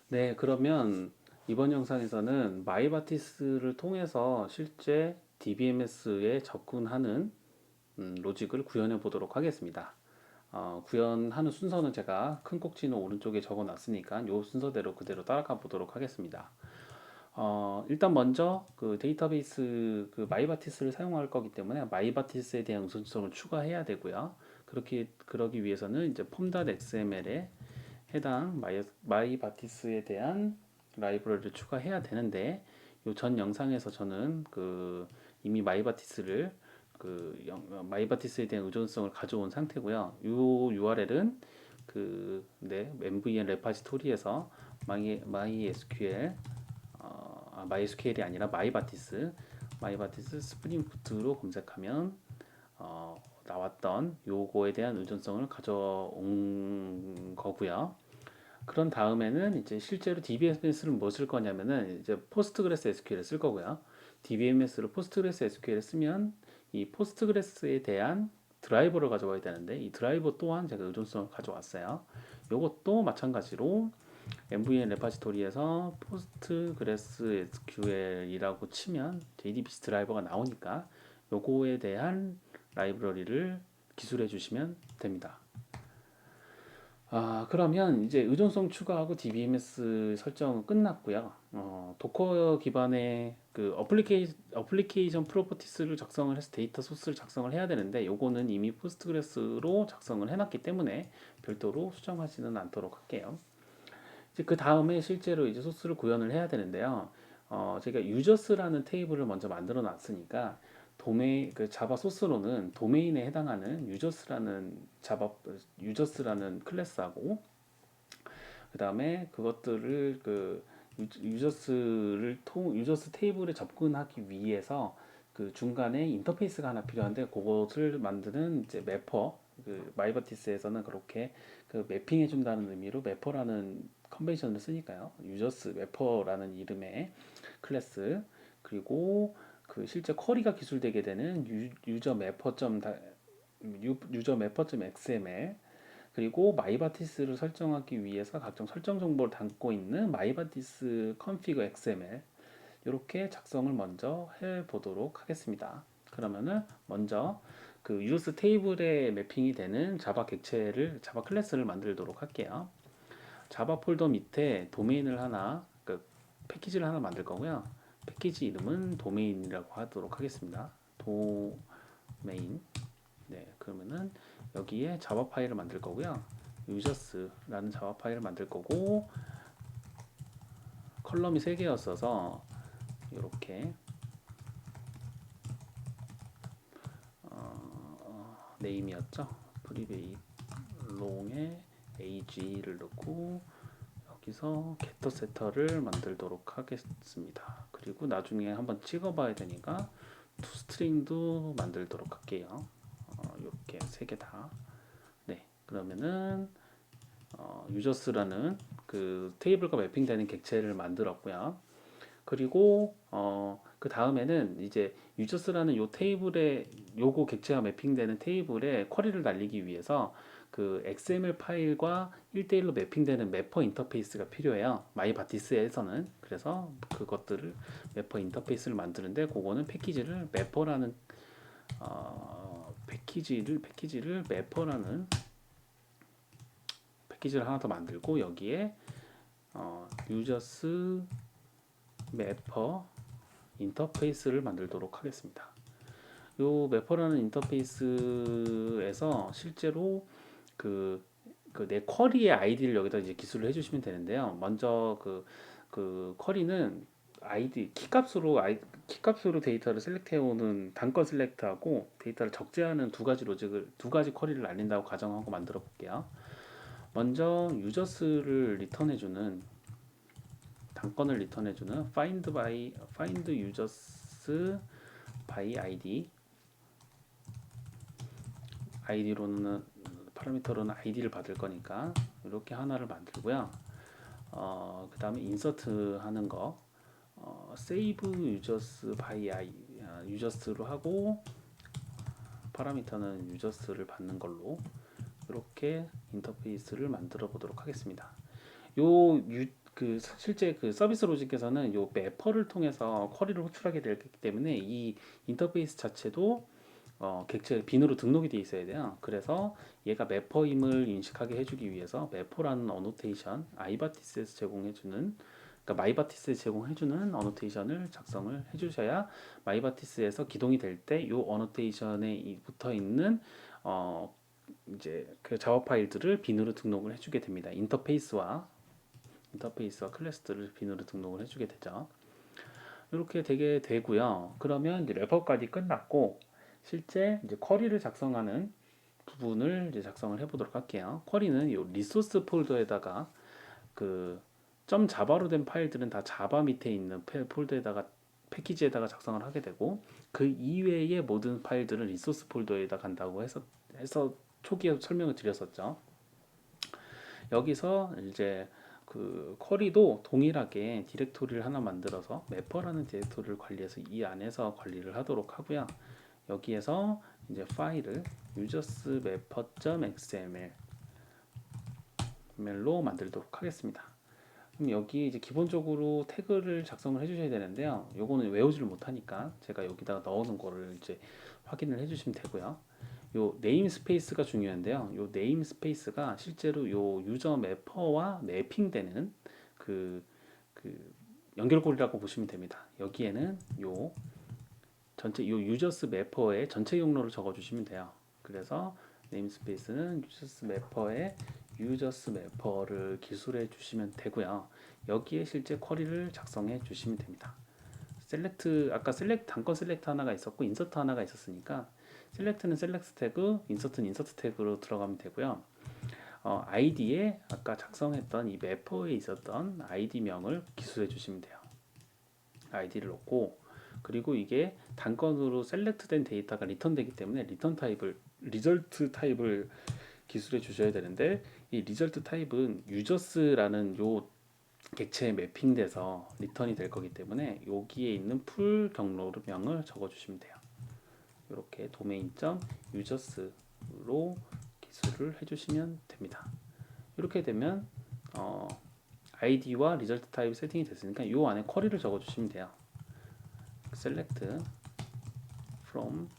네, 그러면 이번 영상에서는 마이바티스를 통해서 실제 DBMS에 접근하는 로직을 구현해 보도록 하겠습니다. 구현하는 순서는 제가 큰 꼭지는 오른쪽에 적어 놨으니까 이 순서대로 그대로 따라가 보도록 하겠습니다. 일단 먼저 그 데이터베이스 그 마이바티스를 사용할 거기 때문에 마이바티스에 대한 우선성을 추가해야 되고요. 그러기 위해서는 이제 폼.xml에 해당 마이바티스에 대한 라이브러리를 추가해야 되는데 이 전 영상에서 저는 그 이미 마이바티스에 대한 의존성을 가져온 상태고요. 이 URL은 MVN 레파지토리에서 MySQL MySQL이 아니라 마이바티스 스프링 부트로 검색하면 나왔던 요거에 대한 의존성을 가져온 거고요. 그런 다음에는 이제 실제로 DBMS를 뭐 쓸 거냐면은 이제 포스트그레스 SQL을 쓸 거고요. DBMS로 포스트그레스 SQL을 쓰면 이 포스트그레스에 대한 드라이버를 가져와야 되는데 이 드라이버 또한 제가 의존성을 가져왔어요. 요것도 마찬가지로 MVN 레파지토리에서 포스트그레스 SQL이라고 치면 JDBC 드라이버가 나오니까 요거에 대한 라이브러리를 기술해 주시면 됩니다. 그러면 이제 의존성 추가하고 DBMS 설정은 끝났고요. 도커 기반의 그 어플리케이션 프로퍼티스를 작성을 해서 데이터 소스를 작성을 해야 되는데 요거는 이미 포스트그레스로 작성을 해놨기 때문에 별도로 수정하지는 않도록 할게요. 이제 그 다음에 실제로 이제 소스를 구현을 해야 되는데요. 제가 유저스라는 테이블을 먼저 만들어 놨으니까 그 자바 소스로는 도메인에 해당하는 유저스라는 클래스하고 그 다음에 그것들을 유저스 테이블에 접근하기 위해서 그 중간에 인터페이스가 하나 필요한데 그것을 만드는 이제 매퍼 그 마이버티스에서는 그렇게 그 매핑해 준다는 의미로 매퍼라는 컨벤션을 쓰니까요. 유저스 매퍼라는 이름의 클래스 그리고 그 실제 쿼리가 기술되게 되는 유저 매퍼 XML 그리고 마이바티스를 설정하기 위해서 각종 설정 정보를 담고 있는 마이바티스 컨피그 XML 이렇게 작성을 먼저 해 보도록 하겠습니다. 그러면은 먼저 그 유저스 테이블에 매핑이 되는 자바 클래스를 만들도록 할게요. 자바 폴더 밑에 패키지를 하나 만들 거고요. 패키지 이름은 도메인이라고 하도록 하겠습니다. 도메인. 네, 그러면은 여기에 자바 파일을 만들 거고요. 유저스라는 자바 파일을 만들 거고 컬럼이 3개였어서 이렇게 네임이었죠. 프리베이 롱에 ag를 넣고 여기서 게터 세터를 만들도록 하겠습니다. 그리고 나중에 한번 찍어봐야 되니까 투스트링도 만들도록 할게요. 이렇게 3개 다. 네, 그러면은 유저스라는 그 테이블과 매핑되는 객체를 만들었고요. 그리고 그 다음에는 이제 유저스라는 요 테이블에 요거 객체가 매핑되는 테이블에 쿼리를 날리기 위해서 그 XML 파일과 1대1로 매핑되는 매퍼 인터페이스가 필요해요. 마이바티스에서는. 그래서 그것들을 매퍼 인터페이스를 만드는데 그거는 패키지를 매퍼라는 패키지를 하나 더 만들고 여기에 유저스 매퍼 인터페이스를 만들도록 하겠습니다. 요 매퍼라는 인터페이스에서 실제로 그 내 쿼리의 아이디를 여기다 이제 기술을 해주시면 되는데요. 먼저 그 쿼리는 키값으로 데이터를 셀렉트해오는 단건 셀렉트하고 데이터를 적재하는 두 가지 쿼리를 날린다고 가정하고 만들어 볼게요. 먼저 단건을 리턴해주는 find users by id로는 파라미터로는 id를 받을 거니까 이렇게 하나를 만들고요. 그 다음에 인서트 하는 거 save users by users로 하고 파라미터는 users를 받는 걸로 이렇게 인터페이스를 만들어 보도록 하겠습니다. 요 실제 그 서비스 로직에서는 요 매퍼를 통해서 쿼리를 호출하게 되기 때문에 이 인터페이스 자체도 객체 빈으로 등록이 돼 있어야 돼요. 그래서 얘가 매퍼임을 인식하게 해주기 위해서 매퍼라는 어노테이션, 아이바티스에서 제공해주는, 그러니까 마이바티스에서 제공해주는 어노테이션을 작성을 해주셔야 마이바티스에서 기동이 될 때 요 어노테이션에 붙어 있는 어, 이제 그 자바 파일들을 빈으로 등록을 해주게 됩니다. 인터페이스와 클래스들을 빈으로 등록을 해주게 되죠. 이렇게 되게 되고요. 그러면 이제 래퍼까지 끝났고 실제 이제 쿼리를 작성하는 부분을 이제 작성을 해보도록 할게요. 쿼리는 이 리소스 폴더에다가 그 .java로 된 파일들은 다 자바 밑에 있는 폴더에다가 패키지에다가 작성을 하게 되고 그 이외의 모든 파일들은 리소스 폴더에다 간다고 해서 초기에 설명을 드렸었죠. 여기서 이제 그 쿼리도 동일하게 디렉토리를 하나 만들어서 매퍼라는 디렉토리를 관리해서 이 안에서 관리를 하도록 하고요. 여기에서 이제 파일을 usersmapper.xml로 만들도록 하겠습니다. 그럼 여기 이제 기본적으로 태그를 작성을 해주셔야 되는데요. 요거는 외우지를 못하니까 제가 여기다가 넣어놓은 거를 이제 확인을 해주시면 되고요. 요 네임 스페이스가 중요한데요. 요 네임 스페이스가 실제로 요 유저 매퍼와 매핑되는 그, 그 연결고리라고 보시면 됩니다. 여기에는 요 유저스 매퍼의 전체 경로를 적어 주시면 돼요. 그래서 네임 스페이스는 유저스 매퍼의 유저스 매퍼를 기술해 주시면 되고요. 여기에 실제 쿼리를 작성해 주시면 됩니다. 아까 단건 셀렉트 하나가 있었고 인서트 하나가 있었으니까 셀렉트는 셀렉트 태그, 인서트는 인서트 태그로 들어가면 되고요. 아이디에 아까 작성했던 이 매퍼에 있었던 아이디명을 기술해 주시면 돼요. 아이디를 넣고 그리고 이게 단건으로 셀렉트된 데이터가 리턴되기 때문에 리절트 타입을 기술해 주셔야 되는데 이 리절트 타입은 유저스라는 요 객체에 매핑돼서 리턴이 될 거기 때문에 여기에 있는 풀 경로명을 적어 주시면 돼요. 이렇게 domain.users로 기술을 해주시면 됩니다. 이렇게 되면 아이디와 리절트 타입 세팅이 됐으니까 이 안에 쿼리를 적어주시면 돼요. select from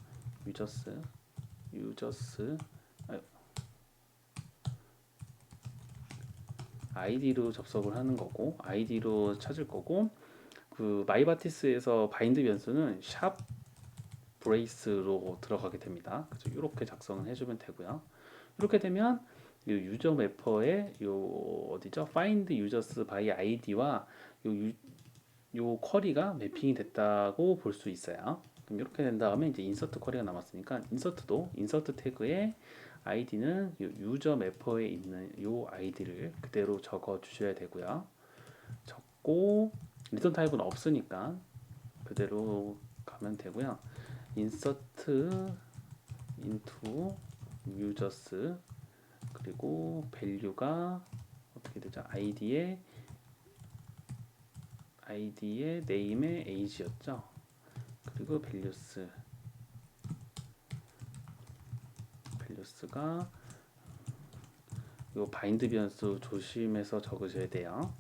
users 아이디로 접속을 하는 거고 아이디로 찾을 거고 그 마이바티스에서 바인드 변수는 샵 브레이스로 들어가게 됩니다. 그래서 이렇게 작성을 해주면 되고요. 이렇게 되면 이 유저 매퍼의 어디죠? find users by id와 요 쿼리가 매핑이 됐다고 볼 수 있어요. 그럼 이렇게 된 다음에 이제 인서트 쿼리가 남았으니까 인서트 태그에 id는 유저 매퍼에 있는 요 id를 그대로 적어 주셔야 되고요. 적고 리턴 타입은 없으니까 그대로 가면 되고요. insert into users 그리고 value가 어떻게 되죠? id의 name의 age였죠. 그리고 values가 요 바인드 변수 조심해서 적으셔야 돼요.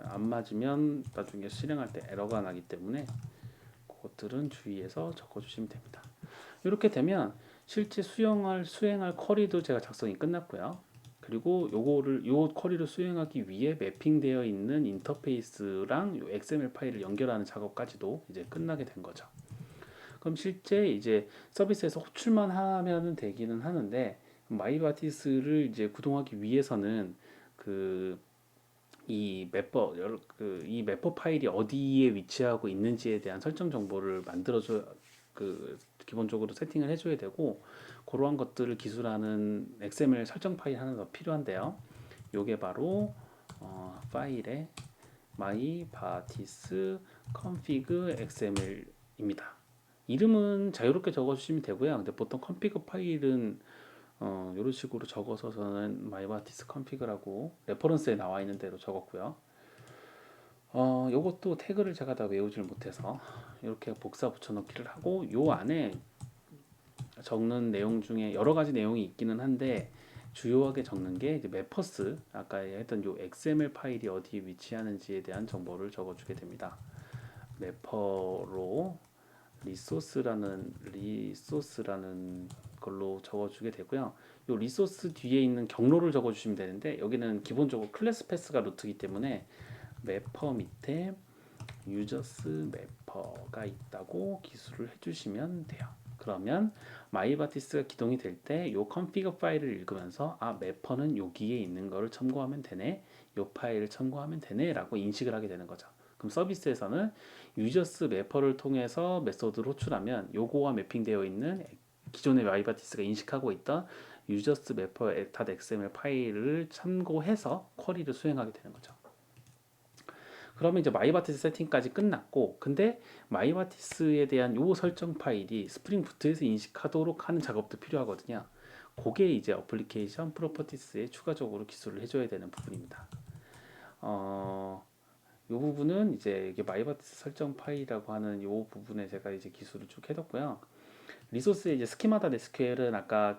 안 맞으면 나중에 실행할 때 에러가 나기 때문에 그것들은 주의해서 적어주시면 됩니다. 이렇게 되면 실제 수행할 쿼리도 제가 작성이 끝났고요. 그리고 요 쿼리를 수행하기 위해 매핑되어 있는 인터페이스랑 요 XML 파일을 연결하는 작업까지도 이제 끝나게 된 거죠. 그럼 실제 이제 서비스에서 호출만 하면은 되기는 하는데 마이바티스를 이제 구동하기 위해서는 이 매퍼 파일이 어디에 위치하고 있는지에 대한 설정 정보를 만들어줘 기본적으로 세팅을 해줘야 되고 그러한 것들을 기술하는 XML 설정 파일 하나 더 필요한데요. 요게 바로 파일의 myBatis config xml입니다. 이름은 자유롭게 적어주시면 되고요. 근데 보통 config 파일은 이런 식으로 적어서 저는 myBatis config라고 레퍼런스에 나와 있는 대로 적었고요. 요것도 태그를 제가 다 외우질 못해서 이렇게 복사 붙여넣기를 하고 요 안에 적는 내용 중에 여러 가지 내용이 있기는 한데 주요하게 적는 게 이제 매퍼스, 아까 했던 요 XML 파일이 어디에 위치하는지에 대한 정보를 적어주게 됩니다. 매퍼로 리소스라는 걸로 적어주게 되고요. 요 리소스 뒤에 있는 경로를 적어주시면 되는데, 여기는 기본적으로 클래스 패스가 루트이기 때문에 매퍼 밑에 유저스 매퍼가 있다고 기술을 해주시면 돼요. 그러면 마이바티스가 기동이 될 때 요 컨피그 파일을 읽으면서 아, 매퍼는 여기에 있는 거를 첨부하면 되네, 요 파일을 첨부하면 되네 라고 인식을 하게 되는 거죠. 그럼 서비스에서는 유저스 매퍼를 통해서 메소드를 호출하면 요거와 매핑되어 있는 기존의 마이바티스가 인식하고 있던 유저스 매퍼 .xml 파일을 참고해서 쿼리를 수행하게 되는 거죠. 그러면 이제 마이바티스 세팅까지 끝났고, 근데 마이바티스에 대한 요 설정 파일이 스프링 부트에서 인식하도록 하는 작업도 필요하거든요. 그게 이제 어플리케이션 프로퍼티스에 추가적으로 기술을 해줘야 되는 부분입니다. 요 부분은 이제 이게 마이바티스 설정 파일이라고 하는 요 부분에 제가 이제 기술을 쭉 해뒀고요. 리소스의 이제 스키마.SQL은 아까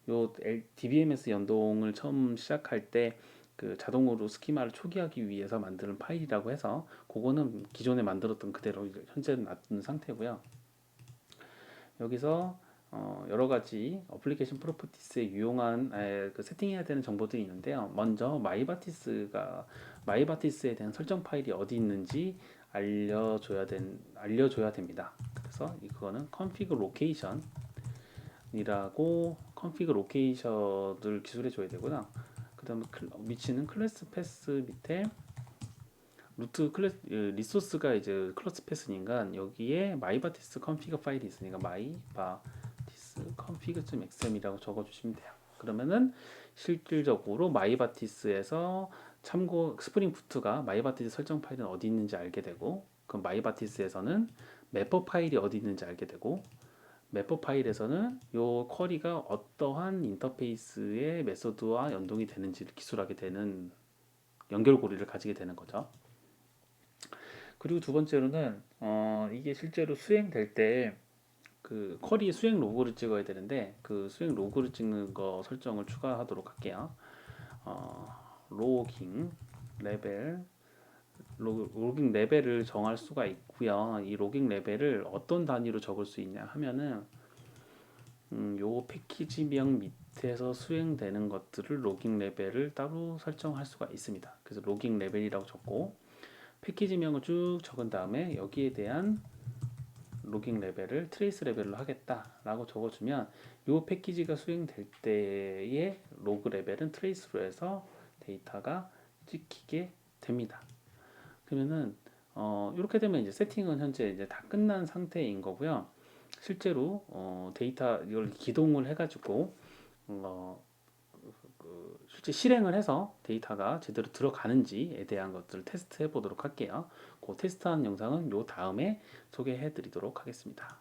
요 DBMS 연동을 처음 시작할 때 그 자동으로 스키마를 초기화하기 위해서 만드는 파일이라고 해서 그거는 기존에 만들었던 그대로 현재는 놔둔 상태고요. 여기서 여러 가지 어플리케이션 프로퍼티스에 유용한 그 세팅해야 되는 정보들이 있는데요. 먼저 마이바티스에 대한 설정 파일이 어디 있는지 알려줘야 됩니다. 그래서 이거는 config location이라고 config location을 기술해 줘야 되고요. 그 다음에 위치는 클래스 패스 밑에 리소스가 이제 클래스 패스니까 여기에 마이바티스 컨피그 파일이 있으니까 마이바티스 config.xml이라고 적어주시면 돼요. 그러면은 실질적으로 마이바티스에서 참고 스프링 부트가 마이바티스 설정 파일은 어디 있는지 알게 되고, 그럼 마이바티스에서는 매퍼 파일이 어디 있는지 알게 되고, 매퍼 파일에서는 요 쿼리가 어떠한 인터페이스의 메소드와 연동이 되는지를 기술하게 되는 연결고리를 가지게 되는 거죠. 그리고 두 번째로는 이게 실제로 수행될 때 그 쿼리 수행 로그를 찍어야 되는데, 그 수행 로그를 찍는 거 설정을 추가하도록 할게요. 로깅 레벨 로깅 레벨을 정할 수가 있고요. 이 로깅 레벨을 어떤 단위로 적을 수 있냐 하면은 요 패키지명 밑에서 수행되는 것들을 로깅 레벨을 따로 설정할 수가 있습니다. 그래서 로깅 레벨이라고 적고 패키지명을 쭉 적은 다음에 여기에 대한 로깅 레벨을 트레이스 레벨로 하겠다라고 적어주면 요 패키지가 수행될 때의 로그 레벨은 트레이스로 해서 데이터가 찍히게 됩니다. 그러면은 이렇게 되면 이제 세팅은 현재 이제 다 끝난 상태인 거고요. 실제로 데이터 이걸 기동을 해가지고 실제 실행을 해서 데이터가 제대로 들어가는지에 대한 것들을 테스트해 보도록 할게요. 그 테스트하는 영상은 요 다음에 소개해 드리도록 하겠습니다.